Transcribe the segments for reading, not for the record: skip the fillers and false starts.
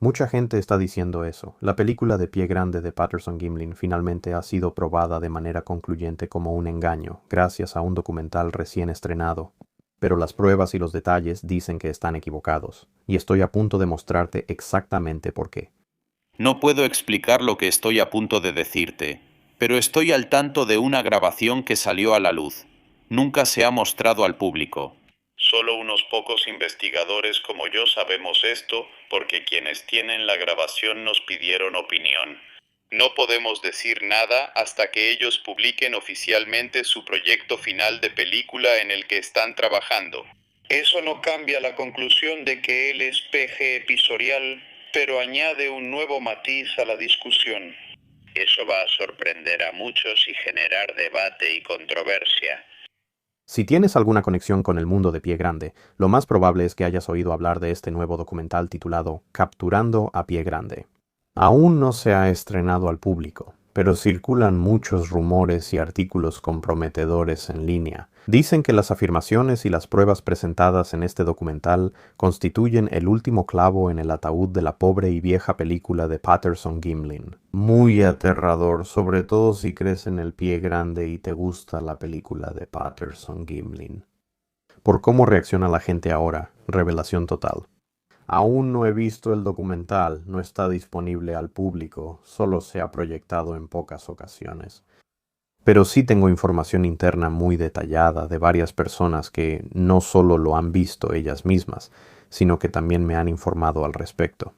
Mucha gente está diciendo eso. La película de Pie Grande de Patterson Gimlin finalmente ha sido probada de manera concluyente como un engaño, gracias a un documental recién estrenado. Pero las pruebas y los detalles dicen que están equivocados, y estoy a punto de mostrarte exactamente por qué. No puedo explicar lo que estoy a punto de decirte, pero estoy al tanto de una grabación que salió a la luz. Nunca se ha mostrado al público. Solo unos pocos investigadores como yo sabemos esto porque quienes tienen la grabación nos pidieron opinión. No podemos decir nada hasta que ellos publiquen oficialmente su proyecto final de película en el que están trabajando. Eso no cambia la conclusión de que él es peje episorial, pero añade un nuevo matiz a la discusión. Eso va a sorprender a muchos y generar debate y controversia. Si tienes alguna conexión con el mundo de Pie Grande, lo más probable es que hayas oído hablar de este nuevo documental titulado Capturando a Pie Grande. Aún no se ha estrenado al público, pero circulan muchos rumores y artículos comprometedores en línea. Dicen que las afirmaciones y las pruebas presentadas en este documental constituyen el último clavo en el ataúd de la pobre y vieja película de Patterson Gimlin. Muy aterrador, sobre todo si crees en el Pie Grande y te gusta la película de Patterson Gimlin. Por cómo reacciona la gente ahora, revelación total. Aún no he visto el documental, no está disponible al público, solo se ha proyectado en pocas ocasiones. Pero sí tengo información interna muy detallada de varias personas que no solo lo han visto ellas mismas, sino que también me han informado al respecto.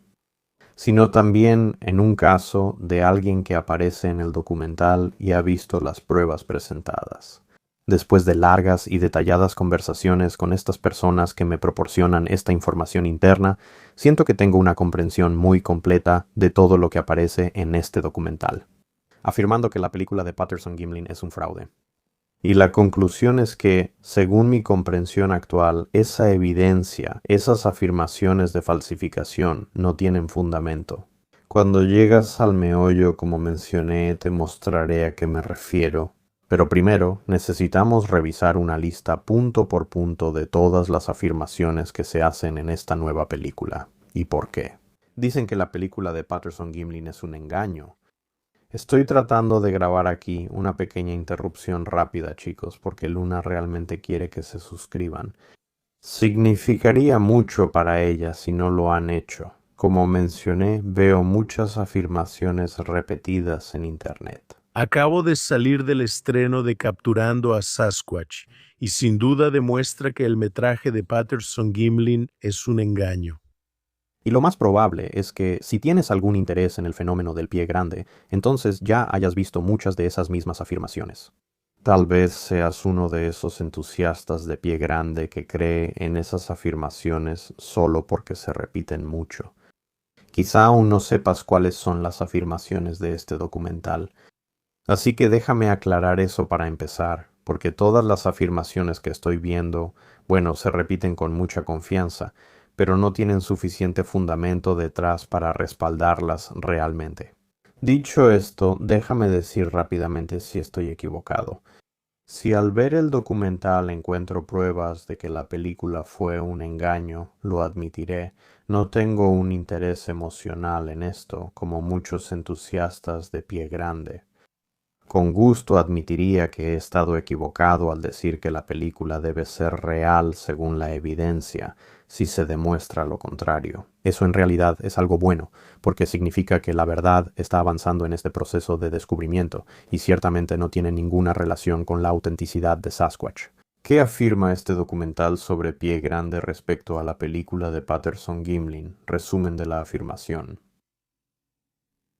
Sino también en un caso de alguien que aparece en el documental y ha visto las pruebas presentadas. Después de largas y detalladas conversaciones con estas personas que me proporcionan esta información interna, siento que tengo una comprensión muy completa de todo lo que aparece en este documental, afirmando que la película de Patterson Gimlin es un fraude. Y la conclusión es que, según mi comprensión actual, esa evidencia, esas afirmaciones de falsificación no tienen fundamento. Cuando llegas al meollo, como mencioné, te mostraré a qué me refiero. Pero primero, necesitamos revisar una lista punto por punto de todas las afirmaciones que se hacen en esta nueva película. ¿Y por qué? Dicen que la película de Patterson Gimlin es un engaño. Estoy tratando de grabar aquí una pequeña interrupción rápida, chicos, porque Luna realmente quiere que se suscriban. Significaría mucho para ella si no lo han hecho. Como mencioné, veo muchas afirmaciones repetidas en Internet. Acabo de salir del estreno de Capturando a Sasquatch y sin duda demuestra que el metraje de Patterson Gimlin es un engaño. Y lo más probable es que si tienes algún interés en el fenómeno del pie grande, entonces ya hayas visto muchas de esas mismas afirmaciones. Tal vez seas uno de esos entusiastas de pie grande que cree en esas afirmaciones solo porque se repiten mucho. Quizá aún no sepas cuáles son las afirmaciones de este documental, así que déjame aclarar eso para empezar, porque todas las afirmaciones que estoy viendo, bueno, se repiten con mucha confianza, pero no tienen suficiente fundamento detrás para respaldarlas realmente. Dicho esto, déjame decir rápidamente si estoy equivocado. Si al ver el documental encuentro pruebas de que la película fue un engaño, lo admitiré. No tengo un interés emocional en esto, como muchos entusiastas de pie grande. Con gusto admitiría que he estado equivocado al decir que la película debe ser real según la evidencia, si se demuestra lo contrario. Eso en realidad es algo bueno, porque significa que la verdad está avanzando en este proceso de descubrimiento, y ciertamente no tiene ninguna relación con la autenticidad de Sasquatch. ¿Qué afirma este documental sobre Pie Grande respecto a la película de Patterson Gimlin? Resumen de la afirmación.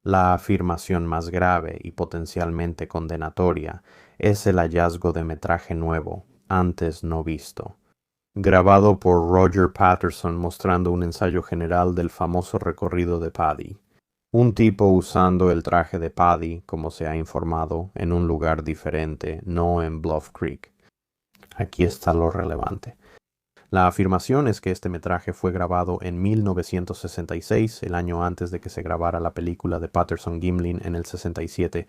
La afirmación más grave y potencialmente condenatoria es el hallazgo de metraje nuevo, antes no visto, grabado por Roger Patterson mostrando un ensayo general del famoso recorrido de Paddy. Un tipo usando el traje de Paddy, como se ha informado, en un lugar diferente, no en Bluff Creek. Aquí está lo relevante. La afirmación es que este metraje fue grabado en 1966, el año antes de que se grabara la película de Patterson Gimlin en el 67.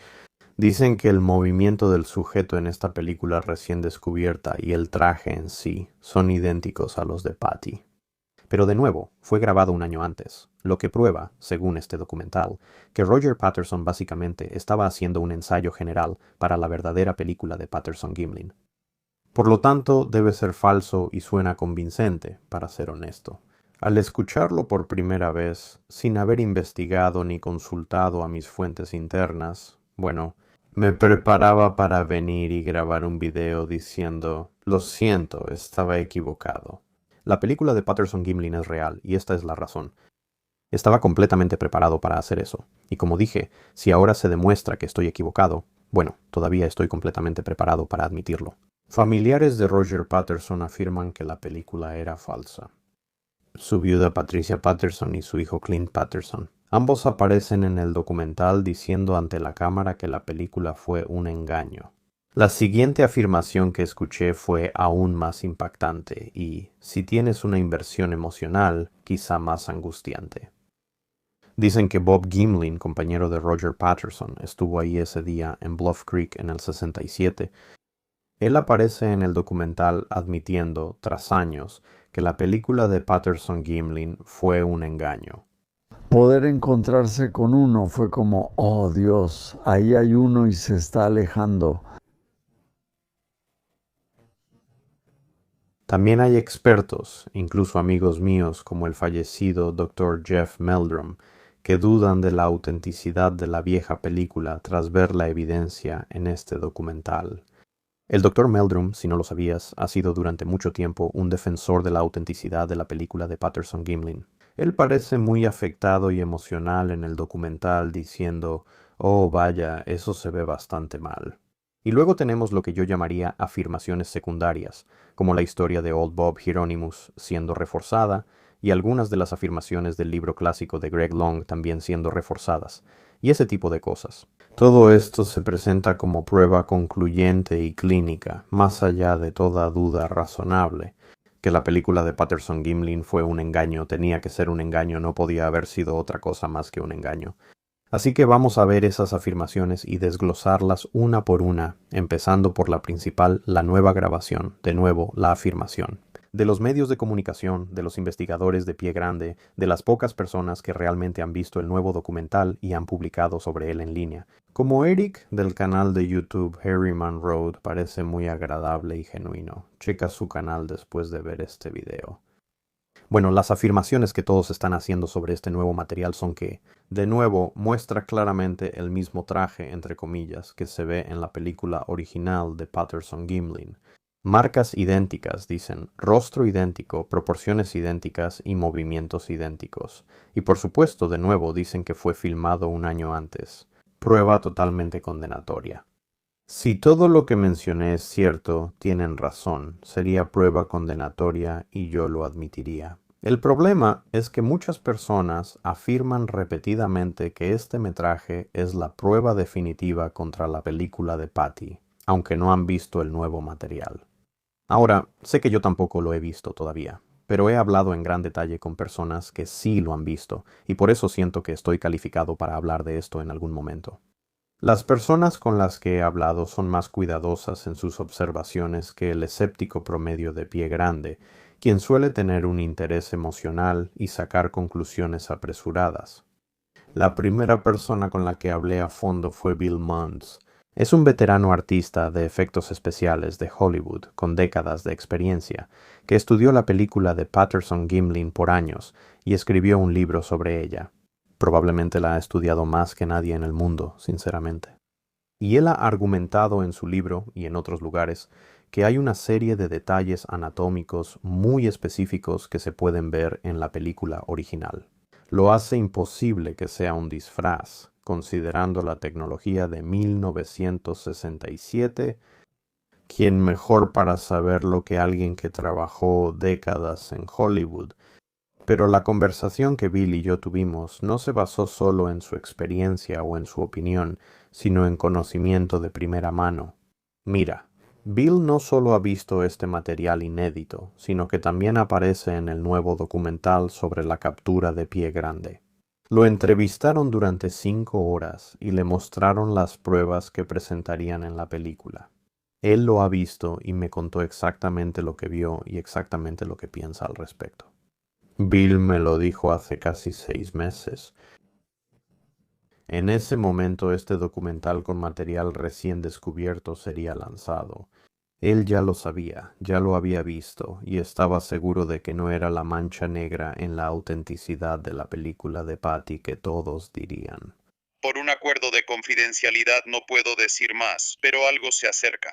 Dicen que el movimiento del sujeto en esta película recién descubierta y el traje en sí son idénticos a los de Patty. Pero de nuevo, fue grabado un año antes, lo que prueba, según este documental, que Roger Patterson básicamente estaba haciendo un ensayo general para la verdadera película de Patterson-Gimlin. Por lo tanto, debe ser falso y suena convincente, para ser honesto. Al escucharlo por primera vez, sin haber investigado ni consultado a mis fuentes internas, bueno, me preparaba para venir y grabar un video diciendo, lo siento, estaba equivocado. La película de Patterson-Gimlin es real, y esta es la razón. Estaba completamente preparado para hacer eso, y como dije, si ahora se demuestra que estoy equivocado, bueno, todavía estoy completamente preparado para admitirlo. Familiares de Roger Patterson afirman que la película era falsa. Su viuda Patricia Patterson y su hijo Clint Patterson. Ambos aparecen en el documental diciendo ante la cámara que la película fue un engaño. La siguiente afirmación que escuché fue aún más impactante y, si tienes una inversión emocional, quizá más angustiante. Dicen que Bob Gimlin, compañero de Roger Patterson, estuvo ahí ese día en Bluff Creek en el 67. Él aparece en el documental admitiendo, tras años, que la película de Patterson-Gimlin fue un engaño. Poder encontrarse con uno fue como, oh Dios, ahí hay uno y se está alejando. También hay expertos, incluso amigos míos como el fallecido Dr. Jeff Meldrum, que dudan de la autenticidad de la vieja película tras ver la evidencia en este documental. El Dr. Meldrum, si no lo sabías, ha sido durante mucho tiempo un defensor de la autenticidad de la película de Patterson-Gimlin. Él parece muy afectado y emocional en el documental diciendo, oh vaya, eso se ve bastante mal. Y luego tenemos lo que yo llamaría afirmaciones secundarias, como la historia de Old Bob Hieronymus siendo reforzada, y algunas de las afirmaciones del libro clásico de Greg Long también siendo reforzadas, y ese tipo de cosas. Todo esto se presenta como prueba concluyente y clínica, más allá de toda duda razonable. Que la película de Patterson-Gimlin fue un engaño, tenía que ser un engaño, no podía haber sido otra cosa más que un engaño. Así que vamos a ver esas afirmaciones y desglosarlas una por una, empezando por la principal, la nueva grabación, de nuevo, la afirmación. De los medios de comunicación, de los investigadores de pie grande, de las pocas personas que realmente han visto el nuevo documental y han publicado sobre él en línea. Como Eric del canal de YouTube Harryman Road parece muy agradable y genuino. Checa su canal después de ver este video. Bueno, las afirmaciones que todos están haciendo sobre este nuevo material son que, de nuevo, muestra claramente el mismo traje, entre comillas, que se ve en la película original de Patterson-Gimlin. Marcas idénticas, dicen, rostro idéntico, proporciones idénticas y movimientos idénticos. Y por supuesto, de nuevo, dicen que fue filmado un año antes. Prueba totalmente condenatoria. Si todo lo que mencioné es cierto, tienen razón, sería prueba condenatoria y yo lo admitiría. El problema es que muchas personas afirman repetidamente que este metraje es la prueba definitiva contra la película de Patty, aunque no han visto el nuevo material. Ahora, sé que yo tampoco lo he visto todavía, pero he hablado en gran detalle con personas que sí lo han visto, y por eso siento que estoy calificado para hablar de esto en algún momento. Las personas con las que he hablado son más cuidadosas en sus observaciones que el escéptico promedio de pie grande, quien suele tener un interés emocional y sacar conclusiones apresuradas. La primera persona con la que hablé a fondo fue Bill Munns. Es un veterano artista de efectos especiales de Hollywood con décadas de experiencia, que estudió la película de Patterson-Gimlin por años y escribió un libro sobre ella. Probablemente la ha estudiado más que nadie en el mundo, sinceramente. Y él ha argumentado en su libro y en otros lugares que hay una serie de detalles anatómicos muy específicos que se pueden ver en la película original. Lo hace imposible que sea un disfraz, considerando la tecnología de 1967. ¿Quién mejor para saberlo que alguien que trabajó décadas en Hollywood? Pero la conversación que Bill y yo tuvimos no se basó solo en su experiencia o en su opinión, sino en conocimiento de primera mano. Mira, Bill no solo ha visto este material inédito, sino que también aparece en el nuevo documental sobre la captura de Pie Grande. Lo entrevistaron durante 5 horas y le mostraron las pruebas que presentarían en la película. Él lo ha visto y me contó exactamente lo que vio y exactamente lo que piensa al respecto. Bill me lo dijo hace casi 6 meses. En ese momento este documental con material recién descubierto sería lanzado. Él ya lo sabía, ya lo había visto, y estaba seguro de que no era la mancha negra en la autenticidad de la película de Patty que todos dirían. Por un acuerdo de confidencialidad no puedo decir más, pero algo se acerca.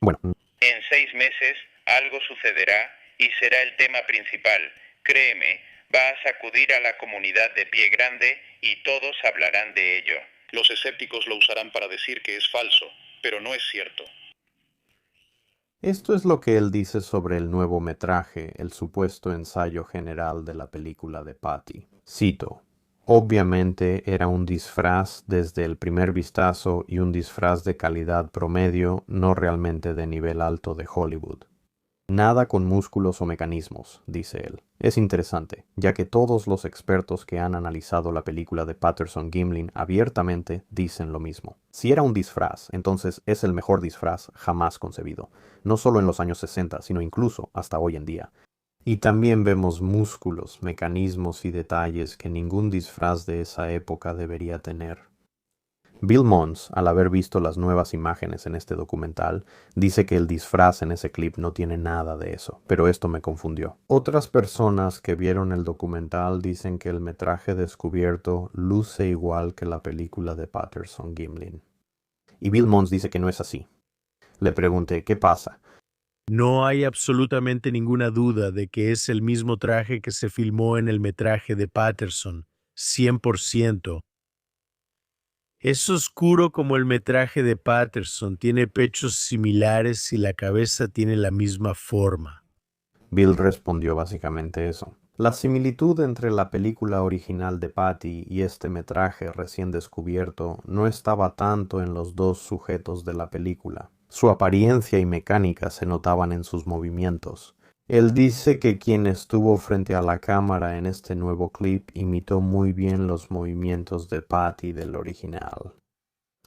Bueno, En 6 meses algo sucederá y será el tema principal. Créeme, va a sacudir a la comunidad de Pie Grande y todos hablarán de ello. Los escépticos lo usarán para decir que es falso, pero no es cierto. esto es lo que él dice sobre el nuevo metraje, el supuesto ensayo general de la película de Patty. Cito: obviamente era un disfraz desde el primer vistazo y un disfraz de calidad promedio, no realmente de nivel alto de Hollywood. Nada con músculos o mecanismos, dice él. Es interesante, ya que todos los expertos que han analizado la película de Patterson-Gimlin abiertamente dicen lo mismo. Si era un disfraz, entonces es el mejor disfraz jamás concebido, no solo en los años 60, sino incluso hasta hoy en día. Y también vemos músculos, mecanismos y detalles que ningún disfraz de esa época debería tener. Bill Mons, al haber visto las nuevas imágenes en este documental, dice que el disfraz en ese clip no tiene nada de eso, pero esto me confundió. Otras personas que vieron el documental dicen que el metraje descubierto luce igual que la película de Patterson-Gimlin. Y Bill Mons dice que no es así. Le pregunté, ¿qué pasa? No hay absolutamente ninguna duda de que es el mismo traje que se filmó en el metraje de Patterson, 100%. Es oscuro como el metraje de Patterson, tiene pechos similares y la cabeza tiene la misma forma. Bill respondió básicamente eso. La similitud entre la película original de Patty y este metraje recién descubierto no estaba tanto en los dos sujetos de la película. Su apariencia y mecánica se notaban en sus movimientos. Él dice que quien estuvo frente a la cámara en este nuevo clip imitó muy bien los movimientos de Patty del original.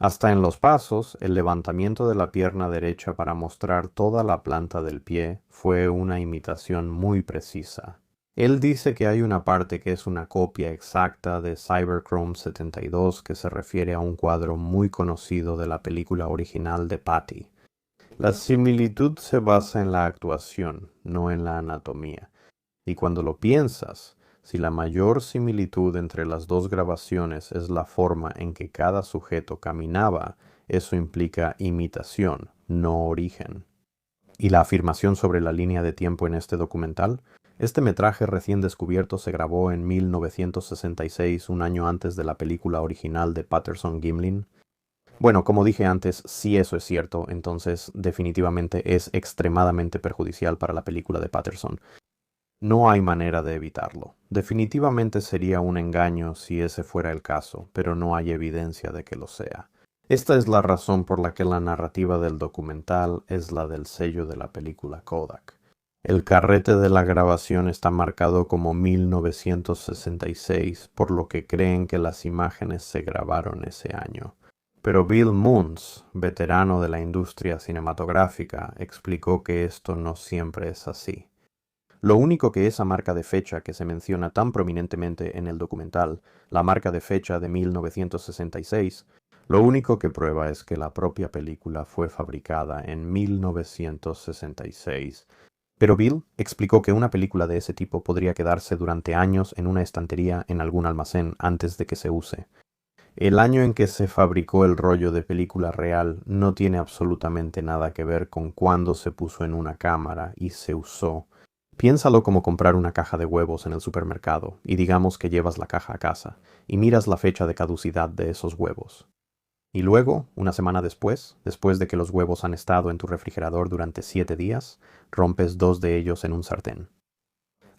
Hasta en los pasos, el levantamiento de la pierna derecha para mostrar toda la planta del pie fue una imitación muy precisa. Él dice que hay una parte que es una copia exacta de Cyberchrome 72 que se refiere a un cuadro muy conocido de la película original de Patty. La similitud se basa en la actuación, no en la anatomía. Y cuando lo piensas, si la mayor similitud entre las dos grabaciones es la forma en que cada sujeto caminaba, eso implica imitación, no origen. Y la afirmación sobre la línea de tiempo en este documental, este metraje recién descubierto se grabó en 1966, un año antes de la película original de Patterson-Gimlin. Bueno, como dije antes, si eso es cierto, entonces definitivamente es extremadamente perjudicial para la película de Patterson. No hay manera de evitarlo. Definitivamente sería un engaño si ese fuera el caso, pero no hay evidencia de que lo sea. Esta es la razón por la que la narrativa del documental es la del sello de la película Kodak. El carrete de la grabación está marcado como 1966, por lo que creen que las imágenes se grabaron ese año. Pero Bill Moons, veterano de la industria cinematográfica, explicó que esto no siempre es así. Lo único que esa marca de fecha que se menciona tan prominentemente en el documental, la marca de fecha de 1966, lo único que prueba es que la propia película fue fabricada en 1966. Pero Bill explicó que una película de ese tipo podría quedarse durante años en una estantería en algún almacén antes de que se use. El año en que se fabricó el rollo de película real no tiene absolutamente nada que ver con cuándo se puso en una cámara y se usó. Piénsalo como comprar una caja de huevos en el supermercado y digamos que llevas la caja a casa y miras la fecha de caducidad de esos huevos. Y luego, una semana después de que los huevos han estado en tu refrigerador durante 7 días, rompes 2 de ellos en un sartén.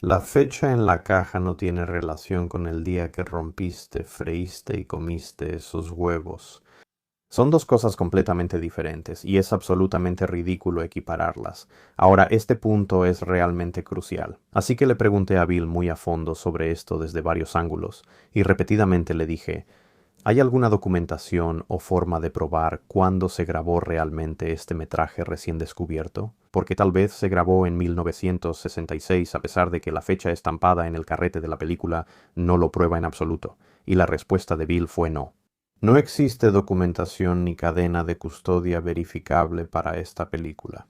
La fecha en la caja no tiene relación con el día que rompiste, freíste y comiste esos huevos. Son dos cosas completamente diferentes y es absolutamente ridículo equipararlas. Ahora, este punto es realmente crucial. Así que le pregunté a Bill muy a fondo sobre esto desde varios ángulos y repetidamente le dije, ¿hay alguna documentación o forma de probar cuándo se grabó realmente este metraje recién descubierto? porque tal vez se grabó en 1966 a pesar de que la fecha estampada en el carrete de la película no lo prueba en absoluto, y la respuesta de Bill fue no. No existe documentación ni cadena de custodia verificable para esta película.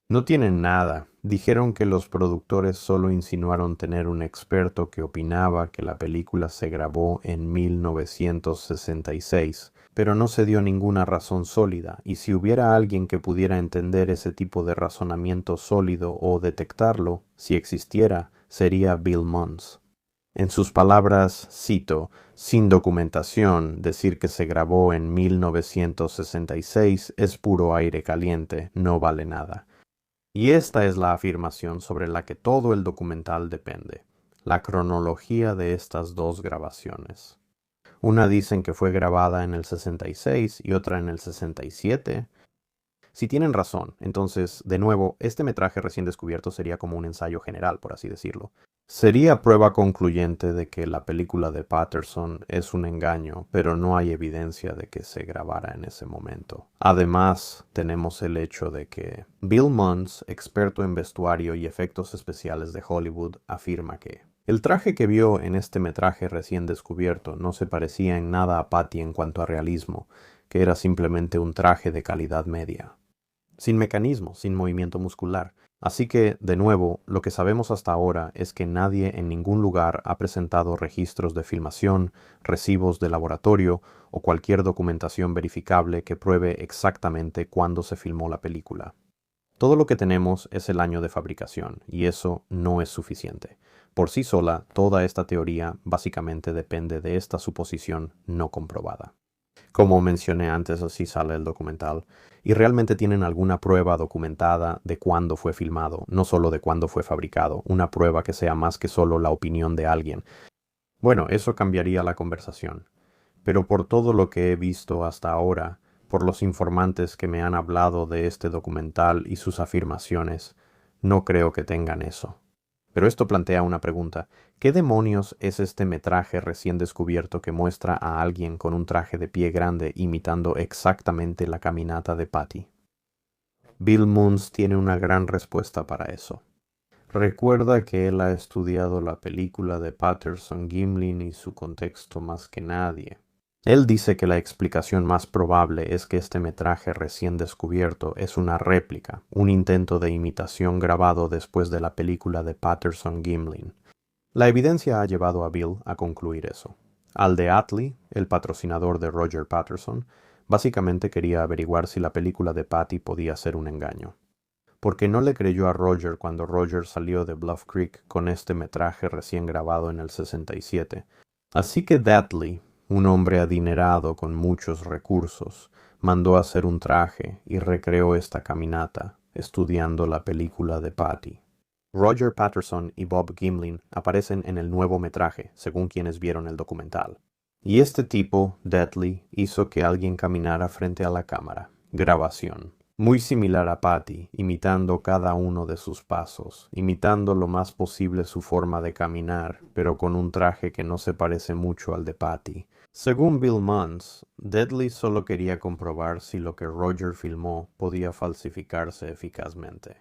No tienen nada. Dijeron que los productores solo insinuaron tener un experto que opinaba que la película se grabó en 1966, pero no se dio ninguna razón sólida, y si hubiera alguien que pudiera entender ese tipo de razonamiento sólido o detectarlo, si existiera, sería Bill Munns. En sus palabras, cito, sin documentación, decir que se grabó en 1966 es puro aire caliente, no vale nada. Y esta es la afirmación sobre la que todo el documental depende, la cronología de estas dos grabaciones. Una dicen que fue grabada en el 66 y otra en el 67. Si tienen razón, entonces, de nuevo, este metraje recién descubierto sería como un ensayo general, por así decirlo. Sería prueba concluyente de que la película de Patterson es un engaño, pero no hay evidencia de que se grabara en ese momento. Además, tenemos el hecho de que Bill Munns, experto en vestuario y efectos especiales de Hollywood, afirma que el traje que vio en este metraje recién descubierto no se parecía en nada a Patty en cuanto a realismo, que era simplemente un traje de calidad media. Sin mecanismo, sin movimiento muscular. Así que, de nuevo, lo que sabemos hasta ahora es que nadie en ningún lugar ha presentado registros de filmación, recibos de laboratorio o cualquier documentación verificable que pruebe exactamente cuándo se filmó la película. Todo lo que tenemos es el año de fabricación, y eso no es suficiente. Por sí sola, toda esta teoría básicamente depende de esta suposición no comprobada. Como mencioné antes, así sale el documental, y realmente tienen alguna prueba documentada de cuándo fue filmado, no solo de cuándo fue fabricado, una prueba que sea más que solo la opinión de alguien. Bueno, eso cambiaría la conversación. Pero por todo lo que he visto hasta ahora, por los informantes que me han hablado de este documental y sus afirmaciones, no creo que tengan eso. Pero esto plantea una pregunta. ¿Qué demonios es este metraje recién descubierto que muestra a alguien con un traje de pie grande imitando exactamente la caminata de Patty? Bill Munns tiene una gran respuesta para eso. Recuerda que él ha estudiado la película de Patterson-Gimlin y su contexto más que nadie. Él dice que la explicación más probable es que este metraje recién descubierto es una réplica, un intento de imitación grabado después de la película de Patterson-Gimlin. La evidencia ha llevado a Bill a concluir eso. Al de Atlee, el patrocinador de Roger Patterson, básicamente quería averiguar si la película de Patty podía ser un engaño. Porque no le creyó a Roger cuando Roger salió de Bluff Creek con este metraje recién grabado en el 67. Así que Atlee, un hombre adinerado con muchos recursos, mandó hacer un traje y recreó esta caminata, estudiando la película de Patty. Roger Patterson y Bob Gimlin aparecen en el nuevo metraje, según quienes vieron el documental. Y este tipo, Atlee, hizo que alguien caminara frente a la cámara. Grabación. Muy similar a Patty, imitando cada uno de sus pasos, imitando lo más posible su forma de caminar, pero con un traje que no se parece mucho al de Patty. Según Bill Munns, Atlee solo quería comprobar si lo que Roger filmó podía falsificarse eficazmente.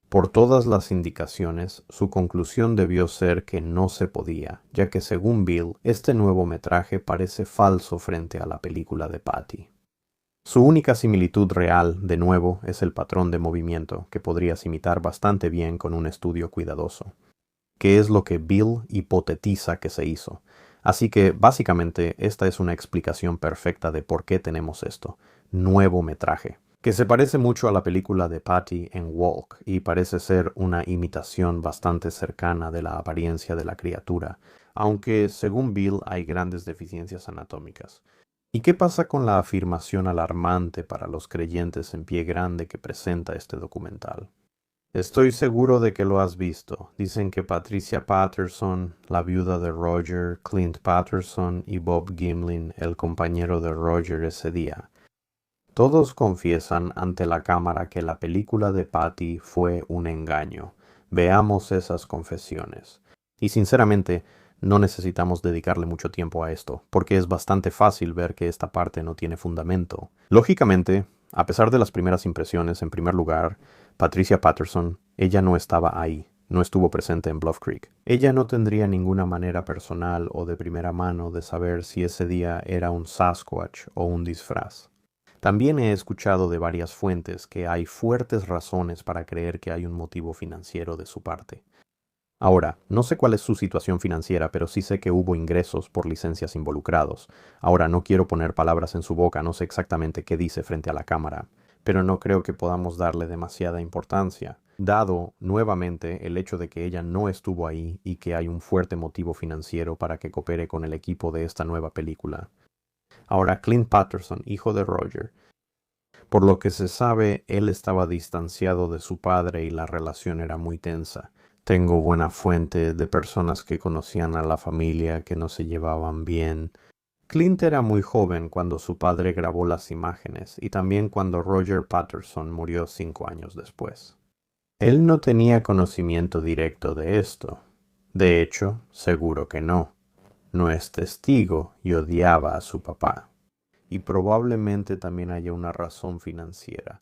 Por todas las indicaciones, su conclusión debió ser que no se podía, ya que según Bill, este nuevo metraje parece falso frente a la película de Patty. Su única similitud real, de nuevo, es el patrón de movimiento, que podrías imitar bastante bien con un estudio cuidadoso, que es lo que Bill hipotetiza que se hizo. Así que, básicamente, esta es una explicación perfecta de por qué tenemos esto, nuevo metraje, que se parece mucho a la película de Patty en Walk y parece ser una imitación bastante cercana de la apariencia de la criatura, aunque, según Bill, hay grandes deficiencias anatómicas. ¿Y qué pasa con la afirmación alarmante para los creyentes en pie grande que presenta este documental? Estoy seguro de que lo has visto. Dicen que Patricia Patterson, la viuda de Roger, Clint Patterson y Bob Gimlin, el compañero de Roger ese día. Todos confiesan ante la cámara que la película de Patty fue un engaño. Veamos esas confesiones. Y sinceramente, no necesitamos dedicarle mucho tiempo a esto, porque es bastante fácil ver que esta parte no tiene fundamento. Lógicamente, A pesar de las primeras impresiones, en primer lugar, Patricia Patterson, ella no estaba ahí, no estuvo presente en Bluff Creek. Ella no tendría ninguna manera personal o de primera mano de saber si ese día era un Sasquatch o un disfraz. También he escuchado de varias fuentes que hay fuertes razones para creer que hay un motivo financiero de su parte. Ahora, no sé cuál es su situación financiera, pero sí sé que hubo ingresos por licencias involucrados. Ahora, no quiero poner palabras en su boca, no sé exactamente qué dice frente a la cámara, pero no creo que podamos darle demasiada importancia, dado nuevamente el hecho de que ella no estuvo ahí y que hay un fuerte motivo financiero para que coopere con el equipo de esta nueva película. Ahora, Clint Patterson, hijo de Roger. Por lo que se sabe, él estaba distanciado de su padre y la relación era muy tensa. Tengo buena fuente de personas que conocían a la familia que no se llevaban bien. Clint era muy joven cuando su padre grabó las imágenes y también cuando Roger Patterson murió 5 años después. Él no tenía conocimiento directo de esto. De hecho, seguro que no. No es testigo y odiaba a su papá. Y probablemente también haya una razón financiera.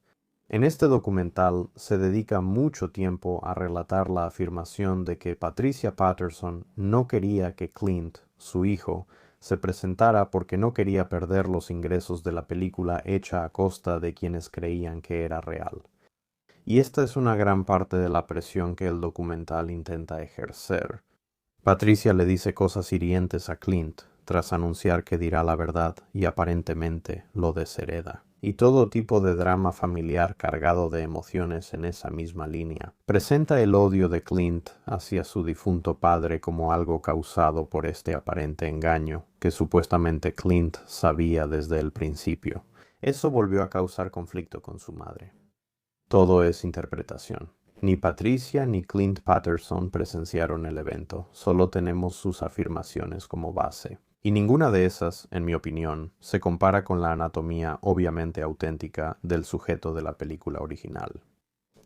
En este documental se dedica mucho tiempo a relatar la afirmación de que Patricia Patterson no quería que Clint, su hijo, se presentara porque no quería perder los ingresos de la película hecha a costa de quienes creían que era real. Y esta es una gran parte de la presión que el documental intenta ejercer. Patricia le dice cosas hirientes a Clint, tras anunciar que dirá la verdad y aparentemente lo deshereda. Y todo tipo de drama familiar cargado de emociones en esa misma línea. Presenta el odio de Clint hacia su difunto padre como algo causado por este aparente engaño, que supuestamente Clint sabía desde el principio. Eso volvió a causar conflicto con su madre. Todo es interpretación. Ni Patricia ni Clint Patterson presenciaron el evento, solo tenemos sus afirmaciones como base. Y ninguna de esas, en mi opinión, se compara con la anatomía obviamente auténtica del sujeto de la película original.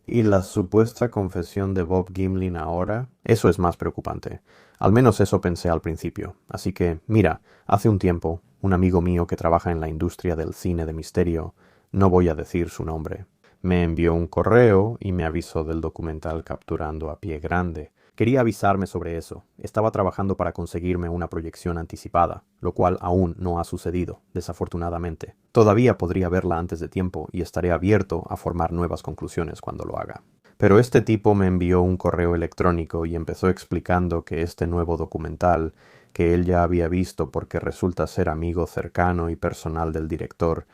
Y la supuesta confesión de Bob Gimlin ahora, eso es más preocupante. Al menos eso pensé al principio. Así que, mira, hace un tiempo, un amigo mío que trabaja en la industria del cine de misterio, no voy a decir su nombre, me envió un correo y me avisó del documental Capturando a Pie Grande. Quería avisarme sobre eso. Estaba trabajando para conseguirme una proyección anticipada, lo cual aún no ha sucedido, desafortunadamente. Todavía podría verla antes de tiempo y estaré abierto a formar nuevas conclusiones cuando lo haga. Pero este tipo me envió un correo electrónico y empezó explicando que este nuevo documental, que él ya había visto porque resulta ser amigo cercano y personal del director,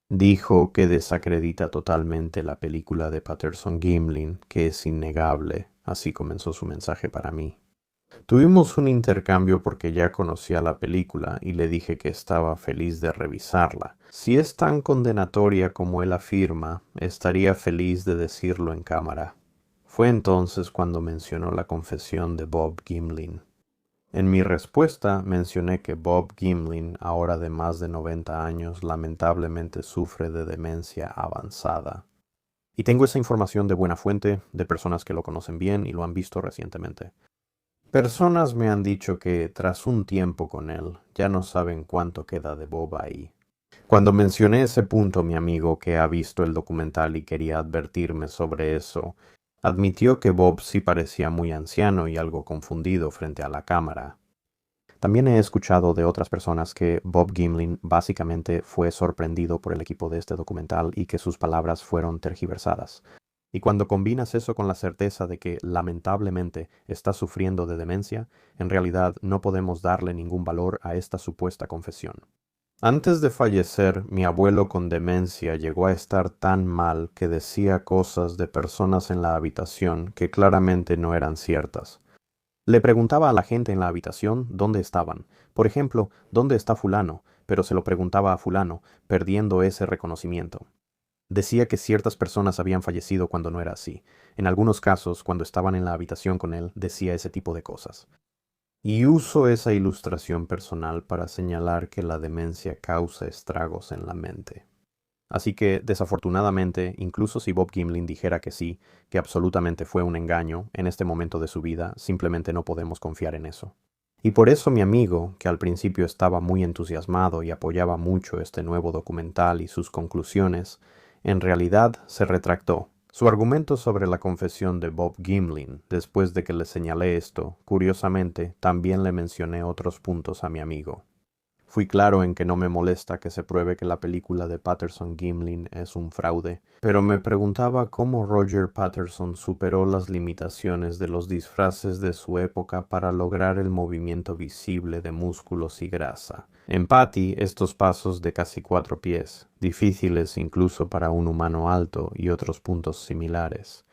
dijo que desacredita totalmente la película de Patterson-Gimlin, que es innegable. Así comenzó su mensaje para mí. Tuvimos un intercambio porque ya conocía la película y le dije que estaba feliz de revisarla. Si es tan condenatoria como él afirma, estaría feliz de decirlo en cámara. Fue entonces cuando mencionó la confesión de Bob Gimlin. En mi respuesta mencioné que Bob Gimlin, ahora de más de 90 años, lamentablemente sufre de demencia avanzada. Y tengo esa información de buena fuente, de personas que lo conocen bien y lo han visto recientemente. Personas me han dicho que, tras un tiempo con él, ya no saben cuánto queda de Bob ahí. Cuando mencioné ese punto, mi amigo, que ha visto el documental y quería advertirme sobre eso, admitió que Bob sí parecía muy anciano y algo confundido frente a la cámara. También he escuchado de otras personas que Bob Gimlin básicamente fue sorprendido por el equipo de este documental y que sus palabras fueron tergiversadas. Y cuando combinas eso con la certeza de que lamentablemente está sufriendo de demencia, en realidad no podemos darle ningún valor a esta supuesta confesión. Antes de fallecer, mi abuelo con demencia llegó a estar tan mal que decía cosas de personas en la habitación que claramente no eran ciertas. Le preguntaba a la gente en la habitación dónde estaban. Por ejemplo, ¿dónde está fulano? Pero se lo preguntaba a fulano, perdiendo ese reconocimiento. Decía que ciertas personas habían fallecido cuando no era así. En algunos casos, cuando estaban en la habitación con él, decía ese tipo de cosas. Y uso esa ilustración personal para señalar que la demencia causa estragos en la mente. Así que, desafortunadamente, incluso si Bob Gimlin dijera que sí, que absolutamente fue un engaño, en este momento de su vida, simplemente no podemos confiar en eso. Y por eso mi amigo, que al principio estaba muy entusiasmado y apoyaba mucho este nuevo documental y sus conclusiones, En realidad, se retractó. Su argumento sobre la confesión de Bob Gimlin, después de que le señalé esto, curiosamente, también le mencioné otros puntos a mi amigo. Fui claro en que no me molesta que se pruebe que la película de Patterson-Gimlin es un fraude, pero me preguntaba cómo Roger Patterson superó las limitaciones de los disfraces de su época para lograr el movimiento visible de músculos y grasa. En Patty, estos pasos de casi 4 pies, difíciles incluso para un humano alto, y otros puntos similares.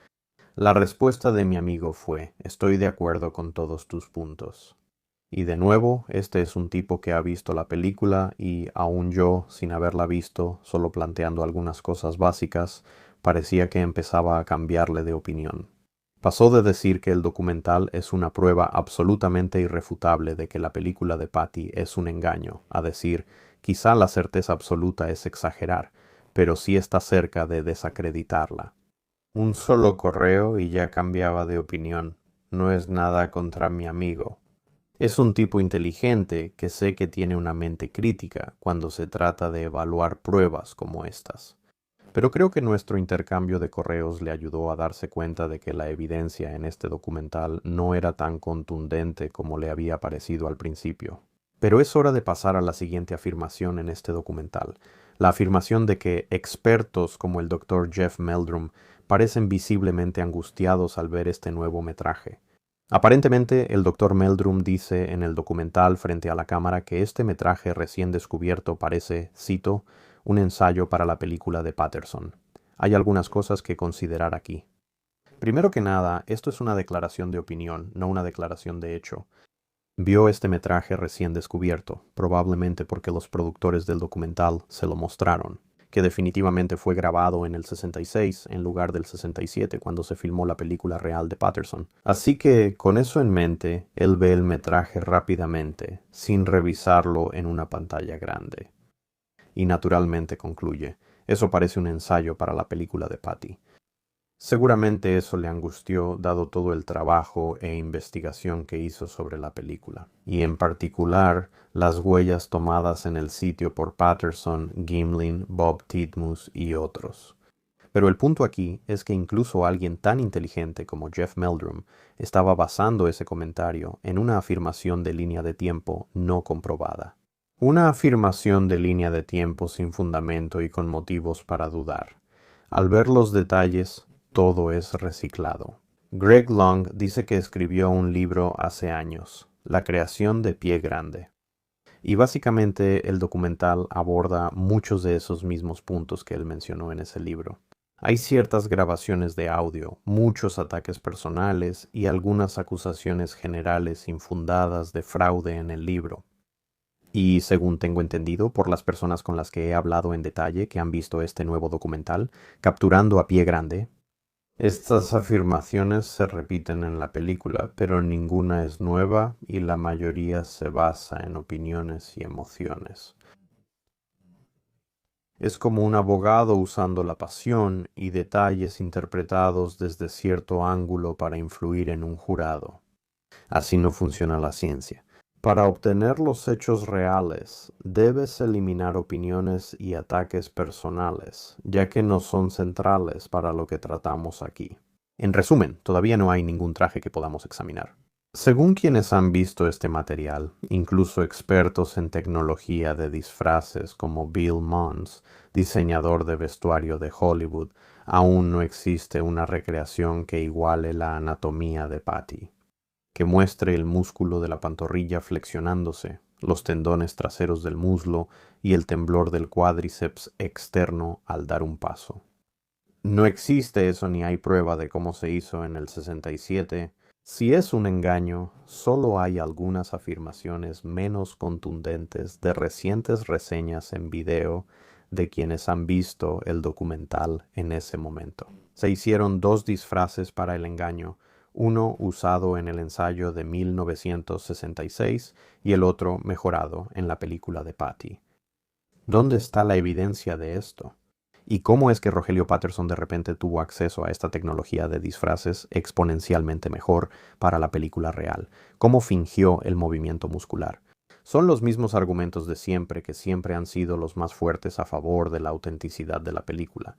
La respuesta de mi amigo fue: estoy de acuerdo con todos tus puntos. Y de nuevo, este es un tipo que ha visto la película y, aun yo, sin haberla visto, solo planteando algunas cosas básicas, parecía que empezaba a cambiarle de opinión. Pasó de decir que el documental es una prueba absolutamente irrefutable de que la película de Patty es un engaño, a decir, quizá la certeza absoluta es exagerar, pero sí está cerca de desacreditarla. Un solo correo y ya cambiaba de opinión. No es nada contra mi amigo. Es un tipo inteligente que sé que tiene una mente crítica cuando se trata de evaluar pruebas como estas. Pero creo que nuestro intercambio de correos le ayudó a darse cuenta de que la evidencia en este documental no era tan contundente como le había parecido al principio. Pero es hora de pasar a la siguiente afirmación en este documental, la afirmación de que expertos como el Dr. Jeff Meldrum parecen visiblemente angustiados al ver este nuevo metraje. Aparentemente, el Dr. Meldrum dice en el documental frente a la cámara que este metraje recién descubierto parece, cito, un ensayo para la película de Patterson. Hay algunas cosas que considerar aquí. Primero que nada, esto es una declaración de opinión, no una declaración de hecho. Vio este metraje recién descubierto, probablemente porque los productores del documental se lo mostraron, que definitivamente fue grabado en el 66 en lugar del 67 cuando se filmó la película real de Patterson. Así que, con eso en mente, él ve el metraje rápidamente, sin revisarlo en una pantalla grande. Y naturalmente concluye, eso parece un ensayo para la película de Patty. Seguramente eso le angustió dado todo el trabajo e investigación que hizo sobre la película, y en particular las huellas tomadas en el sitio por Patterson, Gimlin, Bob Titmuss y otros. Pero el punto aquí es que incluso alguien tan inteligente como Jeff Meldrum estaba basando ese comentario en una afirmación de línea de tiempo no comprobada. Una afirmación de línea de tiempo sin fundamento y con motivos para dudar. Al ver los detalles, todo es reciclado. Greg Long dice que escribió un libro hace años, La creación de Pie Grande. Y básicamente el documental aborda muchos de esos mismos puntos que él mencionó en ese libro. Hay ciertas grabaciones de audio, muchos ataques personales y algunas acusaciones generales infundadas de fraude en el libro. Y según tengo entendido por las personas con las que he hablado en detalle que han visto este nuevo documental, Capturando a Pie Grande, estas afirmaciones se repiten en la película, pero ninguna es nueva y la mayoría se basa en opiniones y emociones. Es como un abogado usando la pasión y detalles interpretados desde cierto ángulo para influir en un jurado. Así no funciona la ciencia. Para obtener los hechos reales, debes eliminar opiniones y ataques personales, ya que no son centrales para lo que tratamos aquí. En resumen, todavía no hay ningún traje que podamos examinar. Según quienes han visto este material, incluso expertos en tecnología de disfraces como Bill Mons, diseñador de vestuario de Hollywood, aún no existe una recreación que iguale la anatomía de Patty, que muestre el músculo de la pantorrilla flexionándose, los tendones traseros del muslo y el temblor del cuádriceps externo al dar un paso. No existe eso ni hay prueba de cómo se hizo en el 67. Si es un engaño, solo hay algunas afirmaciones menos contundentes de recientes reseñas en video de quienes han visto el documental en ese momento. Se hicieron 2 disfraces para el engaño, uno usado en el ensayo de 1966 y el otro mejorado en la película de Patty. ¿Dónde está la evidencia de esto? ¿Y cómo es que Rogelio Patterson de repente tuvo acceso a esta tecnología de disfraces exponencialmente mejor para la película real? ¿Cómo fingió el movimiento muscular? Son los mismos argumentos de siempre que siempre han sido los más fuertes a favor de la autenticidad de la película.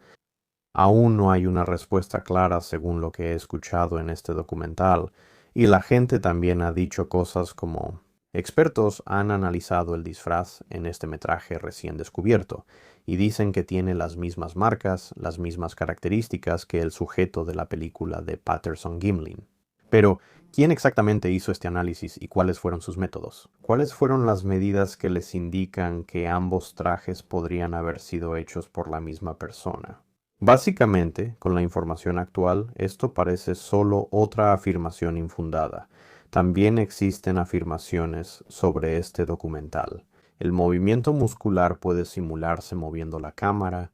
Aún no hay una respuesta clara según lo que he escuchado en este documental, y la gente también ha dicho cosas como: expertos han analizado el disfraz en este metraje recién descubierto, y dicen que tiene las mismas marcas, las mismas características que el sujeto de la película de Patterson-Gimlin. Pero, ¿quién exactamente hizo este análisis y cuáles fueron sus métodos? ¿Cuáles fueron las medidas que les indican que ambos trajes podrían haber sido hechos por la misma persona? Básicamente, con la información actual, esto parece solo otra afirmación infundada. También existen afirmaciones sobre este documental. El movimiento muscular puede simularse moviendo la cámara,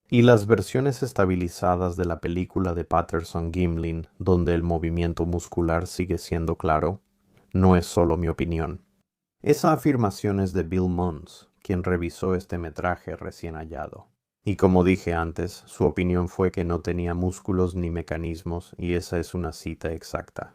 y las versiones estabilizadas de la película de Patterson-Gimlin, donde el movimiento muscular sigue siendo claro, no es solo mi opinión. Esa afirmación es de Bill Mons, quien revisó este metraje recién hallado. Y como dije antes, su opinión fue que no tenía músculos ni mecanismos, y esa es una cita exacta.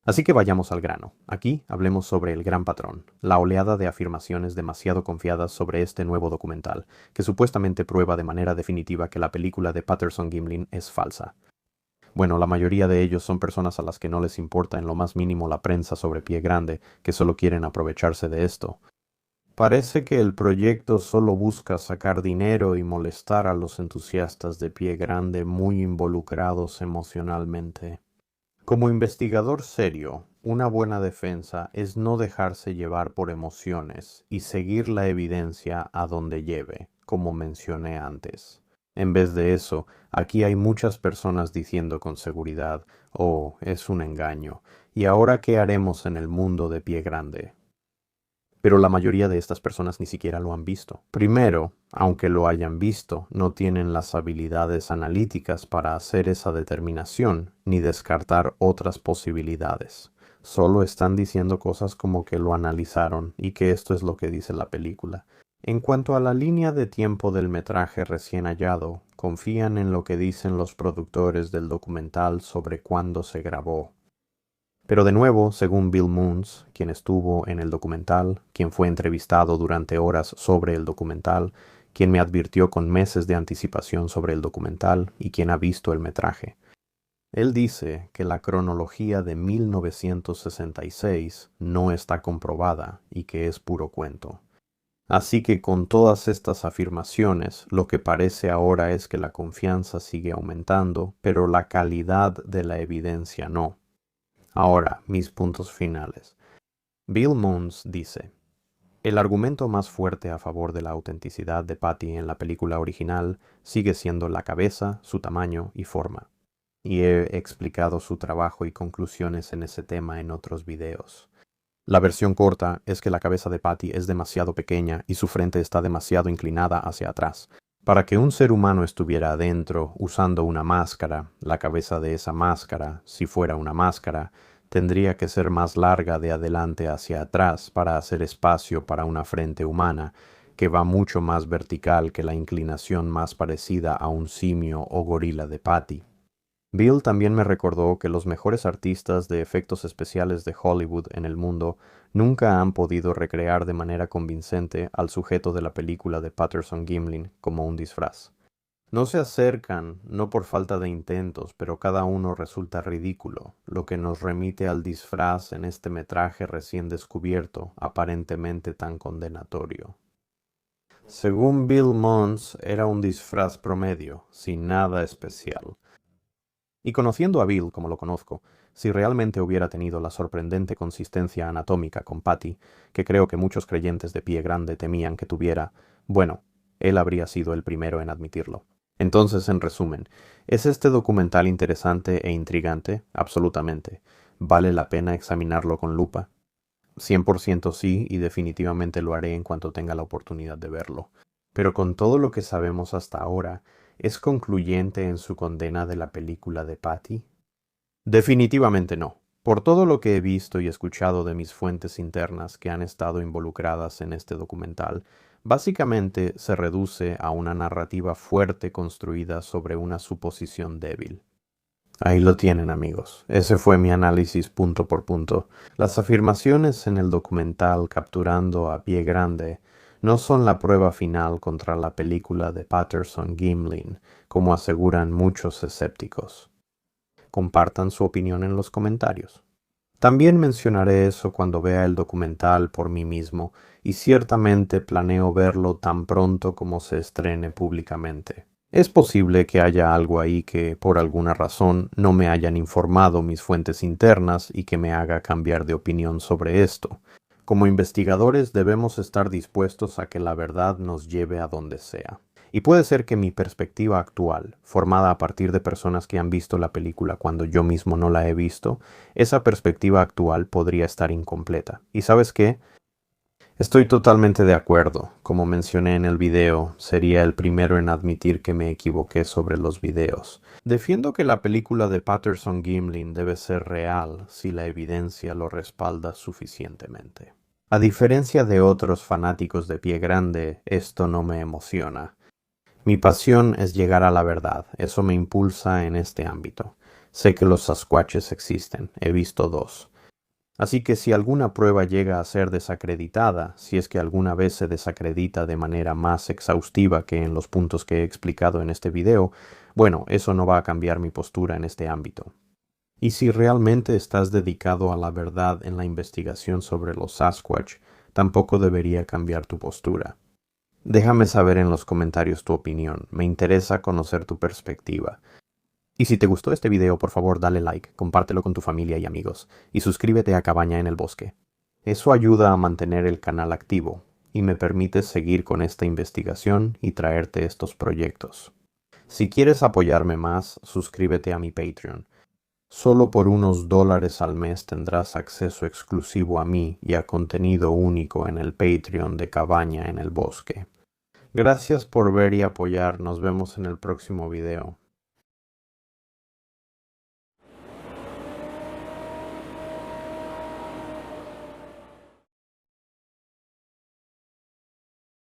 Así que vayamos al grano. Aquí hablemos sobre el gran patrón, la oleada de afirmaciones demasiado confiadas sobre este nuevo documental, que supuestamente prueba de manera definitiva que la película de Patterson-Gimlin es falsa. Bueno, la mayoría de ellos son personas a las que no les importa en lo más mínimo la prensa sobre Pie Grande, que solo quieren aprovecharse de esto. Parece que el proyecto solo busca sacar dinero y molestar a los entusiastas de Pie Grande muy involucrados emocionalmente. Como investigador serio, una buena defensa es no dejarse llevar por emociones y seguir la evidencia a donde lleve, como mencioné antes. En vez de eso, aquí hay muchas personas diciendo con seguridad: «Oh, es un engaño. ¿Y ahora qué haremos en el mundo de Pie Grande?». Pero la mayoría de estas personas ni siquiera lo han visto. Primero, aunque lo hayan visto, no tienen las habilidades analíticas para hacer esa determinación ni descartar otras posibilidades. Solo están diciendo cosas como que lo analizaron y que esto es lo que dice la película. En cuanto a la línea de tiempo del metraje recién hallado, confían en lo que dicen los productores del documental sobre cuándo se grabó. Pero de nuevo, según Bill Moons, quien estuvo en el documental, quien fue entrevistado durante horas sobre el documental, quien me advirtió con meses de anticipación sobre el documental y quien ha visto el metraje, él dice que la cronología de 1966 no está comprobada y que es puro cuento. Así que con todas estas afirmaciones, lo que parece ahora es que la confianza sigue aumentando, pero la calidad de la evidencia no. Ahora, mis puntos finales. Bill Moons dice: el argumento más fuerte a favor de la autenticidad de Patty en la película original sigue siendo la cabeza, su tamaño y forma. Y he explicado su trabajo y conclusiones en ese tema en otros videos. La versión corta es que la cabeza de Patty es demasiado pequeña y su frente está demasiado inclinada hacia atrás. Para que un ser humano estuviera adentro usando una máscara, la cabeza de esa máscara, si fuera una máscara, tendría que ser más larga de adelante hacia atrás para hacer espacio para una frente humana, que va mucho más vertical que la inclinación más parecida a un simio o gorila de Patty. Bill también me recordó que los mejores artistas de efectos especiales de Hollywood en el mundo nunca han podido recrear de manera convincente al sujeto de la película de Patterson-Gimlin como un disfraz. No se acercan, no por falta de intentos, pero cada uno resulta ridículo, lo que nos remite al disfraz en este metraje recién descubierto, aparentemente tan condenatorio. Según Bill Mons, era un disfraz promedio, sin nada especial. Y conociendo a Bill como lo conozco, si realmente hubiera tenido la sorprendente consistencia anatómica con Patty, que creo que muchos creyentes de Pie Grande temían que tuviera, bueno, él habría sido el primero en admitirlo. Entonces, en resumen, ¿es este documental interesante e intrigante? Absolutamente. ¿Vale la pena examinarlo con lupa? 100% sí, y definitivamente lo haré en cuanto tenga la oportunidad de verlo. Pero con todo lo que sabemos hasta ahora, ¿es concluyente en su condena de la película de Patty? Definitivamente no. Por todo lo que he visto y escuchado de mis fuentes internas que han estado involucradas en este documental, básicamente se reduce a una narrativa fuerte construida sobre una suposición débil. Ahí lo tienen, amigos. Ese fue mi análisis punto por punto. Las afirmaciones en el documental Capturando a Pie Grande no son la prueba final contra la película de Patterson-Gimlin, como aseguran muchos escépticos. Compartan su opinión en los comentarios. También mencionaré eso cuando vea el documental por mí mismo, y ciertamente planeo verlo tan pronto como se estrene públicamente. Es posible que haya algo ahí que, por alguna razón, no me hayan informado mis fuentes internas y que me haga cambiar de opinión sobre esto. Como investigadores debemos estar dispuestos a que la verdad nos lleve a donde sea. Y puede ser que mi perspectiva actual, formada a partir de personas que han visto la película cuando yo mismo no la he visto, esa perspectiva actual podría estar incompleta. ¿Y sabes qué? Estoy totalmente de acuerdo. Como mencioné en el video, sería el primero en admitir que me equivoqué sobre los videos. Defiendo que la película de Patterson-Gimlin debe ser real si la evidencia lo respalda suficientemente. A diferencia de otros fanáticos de Pie Grande, esto no me emociona. Mi pasión es llegar a la verdad, eso me impulsa en este ámbito. Sé que los Sasquatches existen, he visto 2. Así que si alguna prueba llega a ser desacreditada, si es que alguna vez se desacredita de manera más exhaustiva que en los puntos que he explicado en este video, bueno, eso no va a cambiar mi postura en este ámbito. Y si realmente estás dedicado a la verdad en la investigación sobre los Sasquatch, tampoco debería cambiar tu postura. Déjame saber en los comentarios tu opinión, me interesa conocer tu perspectiva. Y si te gustó este video, por favor dale like, compártelo con tu familia y amigos, y suscríbete a Cabaña en el Bosque. Eso ayuda a mantener el canal activo, y me permite seguir con esta investigación y traerte estos proyectos. Si quieres apoyarme más, suscríbete a mi Patreon. Solo por unos $1 al mes tendrás acceso exclusivo a mí y a contenido único en el Patreon de Cabaña en el Bosque. Gracias por ver y apoyar, nos vemos en el próximo video.